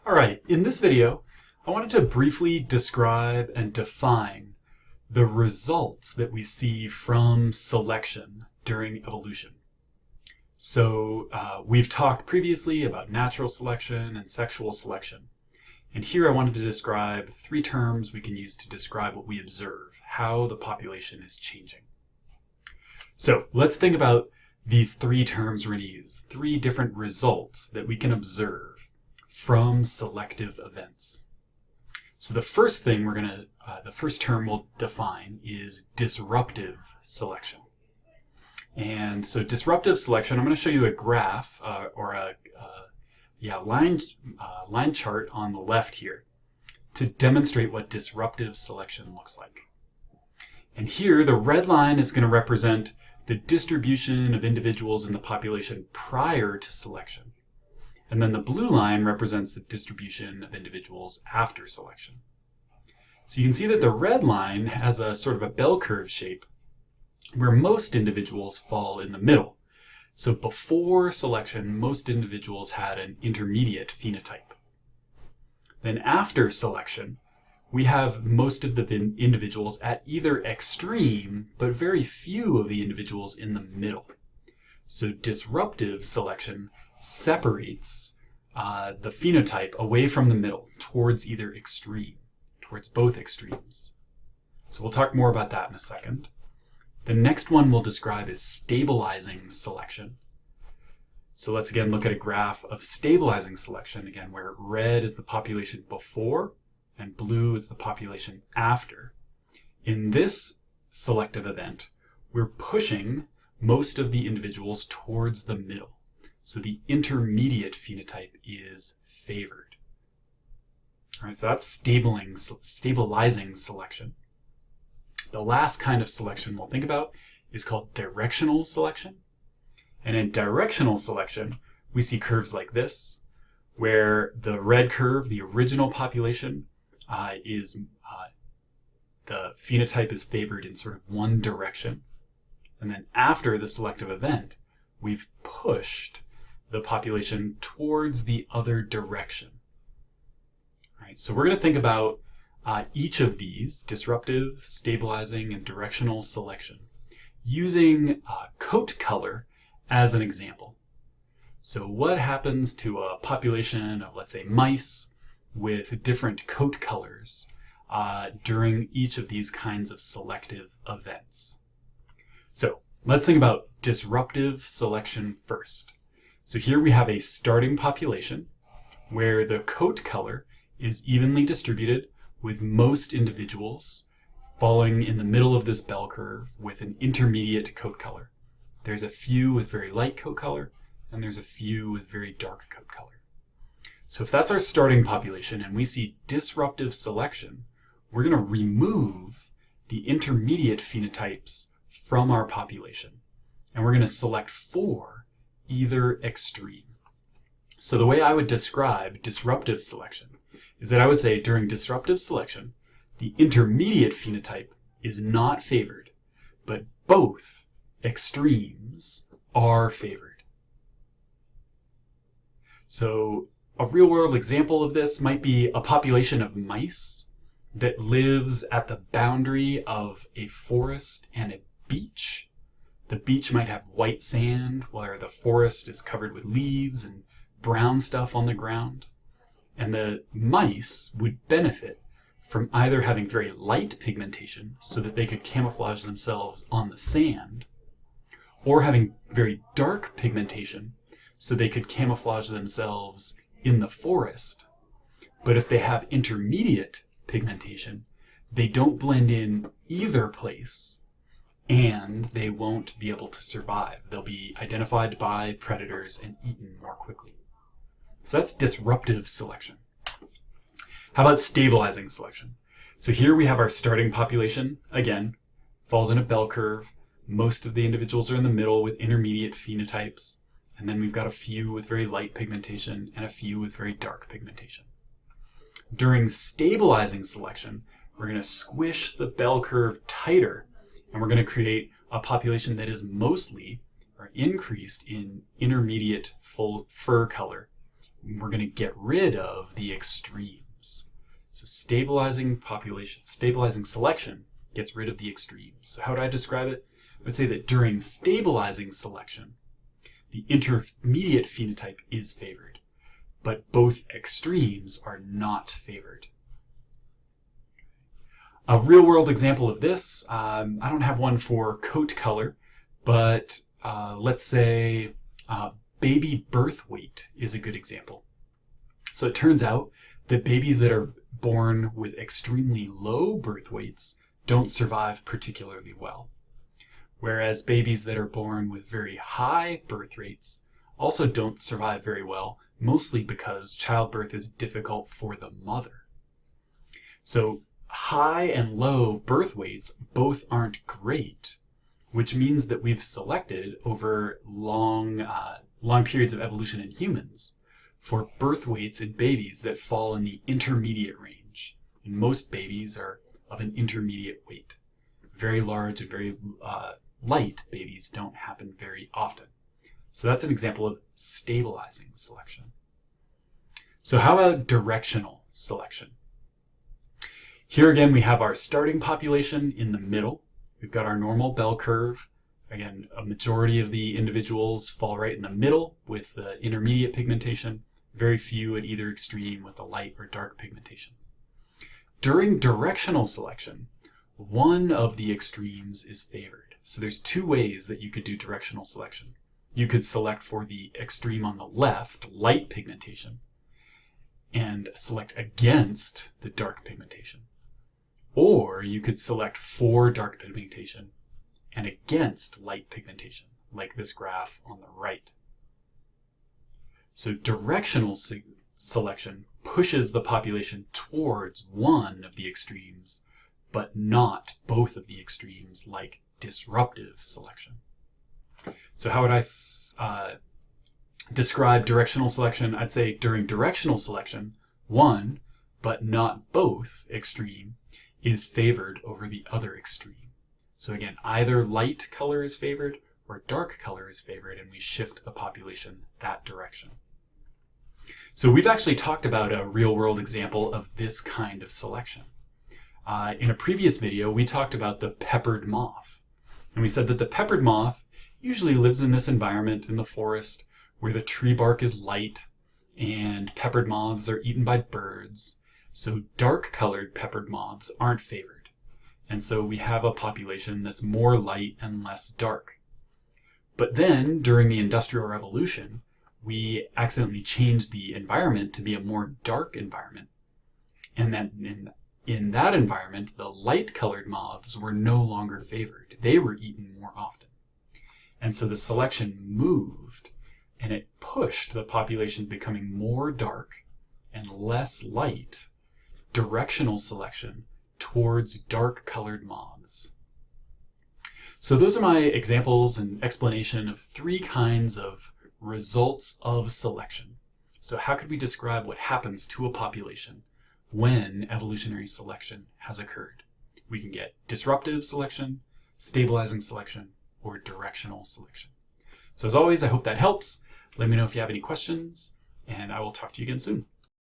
All right, in this video, I wanted to briefly describe and define the results that we see from selection during evolution. So we've talked previously about natural selection and sexual selection. And here I wanted to describe three terms we can use to describe what we observe, how the population is changing. So let's think about these three terms we're going to use, three different results that we can observe from selective events. So the first thing the first term we'll define is disruptive selection. And so disruptive selection, I'm going to show you a graph or a line chart on the left here to demonstrate what disruptive selection looks like. And here the red line is going to represent the distribution of individuals in the population prior to selection. And then the blue line represents the distribution of individuals after selection. So you can see that the red line has a sort of a bell curve shape where most individuals fall in the middle. So before selection, most individuals had an intermediate phenotype. Then after selection, we have most of the individuals at either extreme, but very few of the individuals in the middle. So disruptive selection separates the phenotype away from the middle towards either extreme, towards both extremes. So we'll talk more about that in a second. The next one we'll describe is stabilizing selection. So let's again look at a graph of stabilizing selection, again, where red is the population before and blue is the population after. In this selective event, we're pushing most of the individuals towards the middle. So the intermediate phenotype is favored. All right, so that's stabilizing selection. The last kind of selection we'll think about is called directional selection. And in directional selection, we see curves like this, where the red curve, the original population, the phenotype is favored in sort of one direction. And then after the selective event, we've pushed the population towards the other direction. All right, so we're going to think about each of these, disruptive, stabilizing, and directional selection, using coat color as an example. So what happens to a population of, let's say, mice with different coat colors during each of these kinds of selective events? So let's think about disruptive selection first. So here we have a starting population where the coat color is evenly distributed, with most individuals falling in the middle of this bell curve with an intermediate coat color. There's a few with very light coat color, and there's a few with very dark coat color. So if that's our starting population and we see disruptive selection, we're going to remove the intermediate phenotypes from our population, and we're going to select for either extreme. So the way I would describe disruptive selection is that I would say during disruptive selection, the intermediate phenotype is not favored, but both extremes are favored. So a real-world example of this might be a population of mice that lives at the boundary of a forest and a beach. The beach might have white sand, where the forest is covered with leaves and brown stuff on the ground. And the mice would benefit from either having very light pigmentation so that they could camouflage themselves on the sand, or having very dark pigmentation so they could camouflage themselves in the forest. But if they have intermediate pigmentation, they don't blend in either place, and they won't be able to survive. They'll be identified by predators and eaten more quickly. So that's disruptive selection. How about stabilizing selection? So here we have our starting population, again, falls in a bell curve. Most of the individuals are in the middle with intermediate phenotypes. And then we've got a few with very light pigmentation and a few with very dark pigmentation. During stabilizing selection, we're going to squish the bell curve tighter, and we're going to create a population that is mostly or increased in intermediate full fur color, we're going to get rid of the extremes. So stabilizing selection gets rid of the extremes. So how would I describe it? I would say that during stabilizing selection, the intermediate phenotype is favored, but both extremes are not favored. A real-world example of this, I don't have one for coat color, but let's say baby birth weight is a good example. So it turns out that babies that are born with extremely low birth weights don't survive particularly well, whereas babies that are born with very high birth rates also don't survive very well, mostly because childbirth is difficult for the mother. So high and low birth weights both aren't great, which means that we've selected over long periods of evolution in humans for birth weights in babies that fall in the intermediate range. And most babies are of an intermediate weight. Very large and very light babies don't happen very often. So that's an example of stabilizing selection. So how about directional selection? Here again, we have our starting population in the middle. We've got our normal bell curve. Again, a majority of the individuals fall right in the middle with the intermediate pigmentation, very few at either extreme with the light or dark pigmentation. During directional selection, one of the extremes is favored. So there's two ways that you could do directional selection. You could select for the extreme on the left, light pigmentation, and select against the dark pigmentation. Or you could select for dark pigmentation and against light pigmentation, like this graph on the right. So directional selection pushes the population towards one of the extremes, but not both of the extremes, like disruptive selection. So how would I describe directional selection? I'd say during directional selection, one, but not both extreme, is favored over the other extreme. So again, either light color is favored or dark color is favored, and we shift the population that direction. So we've actually talked about a real-world example of this kind of selection. In a previous video, we talked about the peppered moth. And we said that the peppered moth usually lives in this environment in the forest where the tree bark is light and peppered moths are eaten by birds. So dark-colored peppered moths aren't favored. And so we have a population that's more light and less dark. But then, during the Industrial Revolution, we accidentally changed the environment to be a more dark environment. And then in that environment, the light-colored moths were no longer favored. They were eaten more often. And so the selection moved, and it pushed the population becoming more dark and less light, directional selection towards dark-colored moths. So those are my examples and explanation of three kinds of results of selection. So how could we describe what happens to a population when evolutionary selection has occurred? We can get disruptive selection, stabilizing selection, or directional selection. So as always, I hope that helps. Let me know if you have any questions, and I will talk to you again soon.